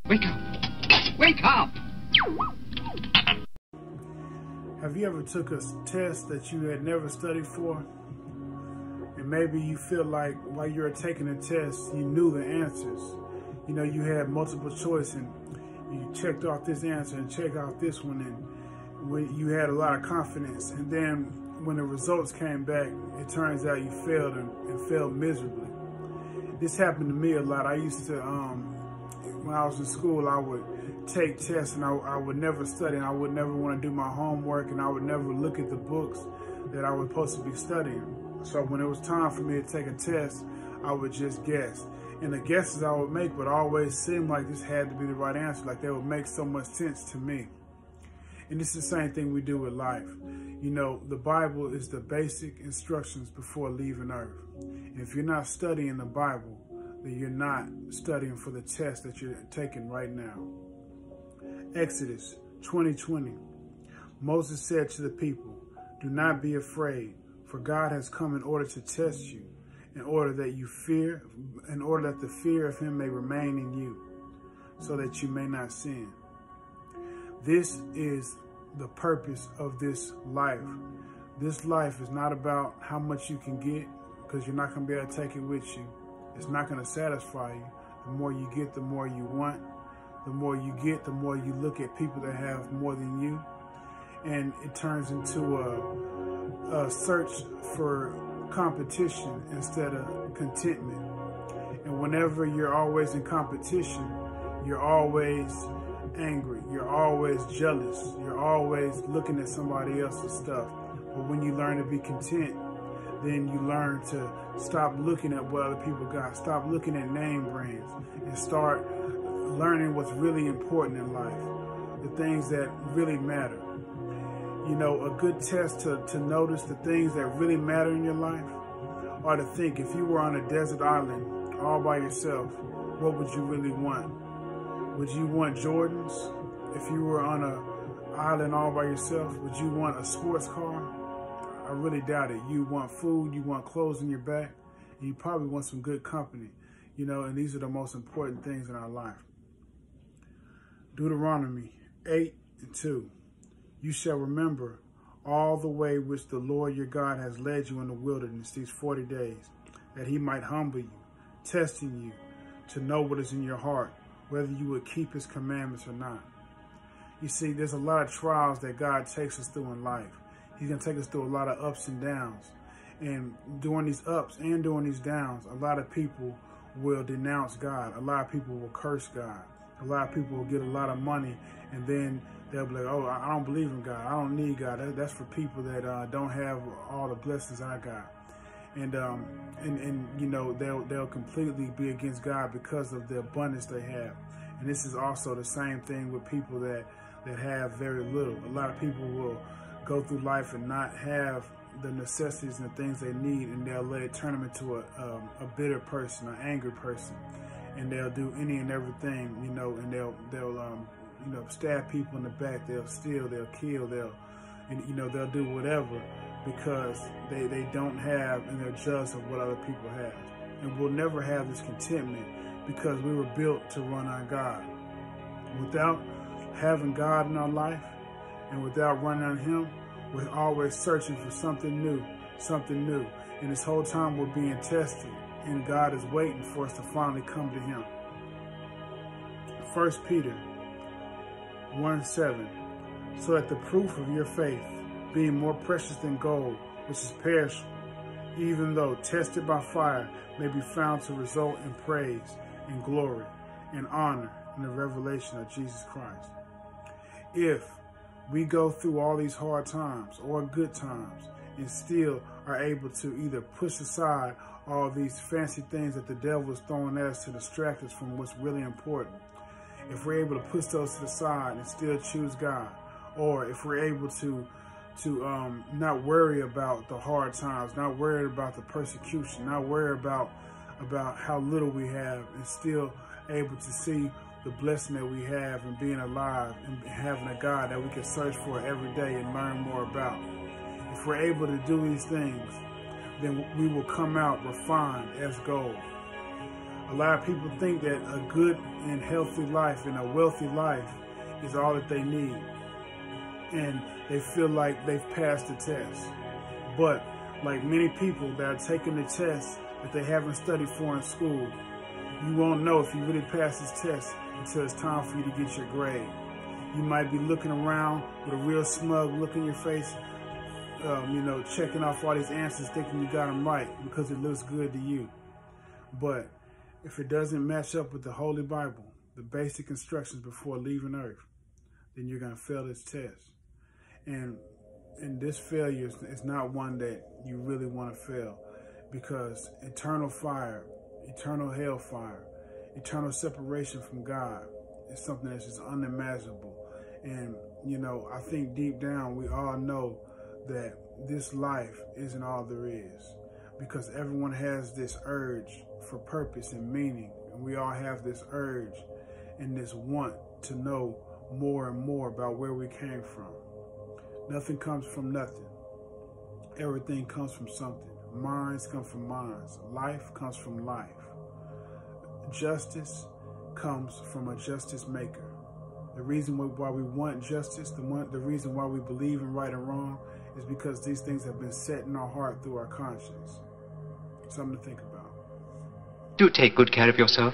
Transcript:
Wake up! Wake up! Have you ever took a test that you had never studied for? And maybe you feel like while you were taking the test, you knew the answers. You know, you had multiple choice and you checked off this answer and checked out this one, and when you had a lot of confidence. And then when the results came back, it turns out you failed and failed miserably. This happened to me a lot. I used to, when I was in school, I would take tests and I would never study, and I would never want to do my homework, and I would never look at the books that I was supposed to be studying. So when it was time for me to take a test, I would just guess. And the guesses I would make would always seem like this had to be the right answer, like they would make so much sense to me. And it's the same thing we do with life. You know, the Bible is the basic instructions before leaving earth. And if you're not studying the Bible, then you're not studying for the test that you're taking right now. Exodus 20:20. Moses said to the people, "Do not be afraid, for God has come in order to test you, in order that the fear of him may remain in you, so that you may not sin." This is the purpose of this life. This life is not about how much you can get, because you're not going to be able to take it with you. It's not going to satisfy you. The more you get, the more you want. The more you get, the more you look at people that have more than you. And it turns into a search for competition instead of contentment. And whenever you're always in competition, you're always angry, you're always jealous, you're always looking at somebody else's stuff. But when you learn to be content, then you learn to stop looking at what other people got, stop looking at name brands, and start learning what's really important in life, the things that really matter. You know, a good test to notice the things that really matter in your life are to think, if you were on a desert island all by yourself, what would you really want? Would you want Jordans? If you were on an island all by yourself, would you want a sports car? I really doubt it. You want food, you want clothes in your back, and you probably want some good company. You know, and these are the most important things in our life. Deuteronomy 8:2. You shall remember all the way which the Lord your God has led you in the wilderness these 40 days, that he might humble you, testing you to know what is in your heart, whether you would keep his commandments or not. You see, there's a lot of trials that God takes us through in life. He's going to take us through a lot of ups and downs. And during these ups and during these downs, a lot of people will denounce God. A lot of people will curse God. A lot of people will get a lot of money, and then they'll be like, "Oh, I don't believe in God. I don't need God. That's for people that don't have all the blessings I got." And you know, they'll completely be against God because of the abundance they have. And this is also the same thing with people that have very little. A lot of people will go through life and not have the necessities and the things they need, and they'll let it turn them into a bitter person, an angry person, and they'll do any and everything, you know, and they'll you know, stab people in the back, they'll steal, they'll kill, you know, they'll do whatever because they don't have, and they're jealous of what other people have. And we'll never have this contentment because we were built to run on God. Without having God in our life and without running on him, we're always searching for something new, something new. And this whole time we're being tested, and God is waiting for us to finally come to him. 1 Peter 1:7, so that the proof of your faith, being more precious than gold, which is perishable, even though tested by fire, may be found to result in praise and glory and honor in the revelation of Jesus Christ. If we go through all these hard times or good times and still are able to either push aside all these fancy things that the devil is throwing at us to distract us from what's really important, if we're able to push those to the side and still choose God, or if we're able to not worry about the hard times, not worry about the persecution, not worry about how little we have, and still able to see the blessing that we have and being alive and having a God that we can search for every day and learn more about. If we're able to do these things, then we will come out refined as gold. A lot of people think that a good and healthy life and a wealthy life is all that they need. And they feel like they've passed the test. But like many people that are taking the test that they haven't studied for in school, you won't know if you really passed this test until it's time for you to get your grade. You might be looking around with a real smug look in your face, checking off all these answers thinking you got them right because it looks good to you. But if it doesn't match up with the Holy Bible, the basic instructions before leaving earth, then you're going to fail this test. And this failure is not one that you really want to fail, because eternal fire, eternal hellfire, eternal separation from God is something that's just unimaginable. And, I think deep down we all know that this life isn't all there is, because everyone has this urge for purpose and meaning. And we all have this urge and this want to know more and more about where we came from. Nothing comes from nothing. Everything comes from something. Minds come from minds. Life comes from life. Justice comes from a justice maker. The reason why we want justice, the reason why we believe in right and wrong, is because these things have been set in our heart through our conscience. Something to think about. Do take good care of yourself.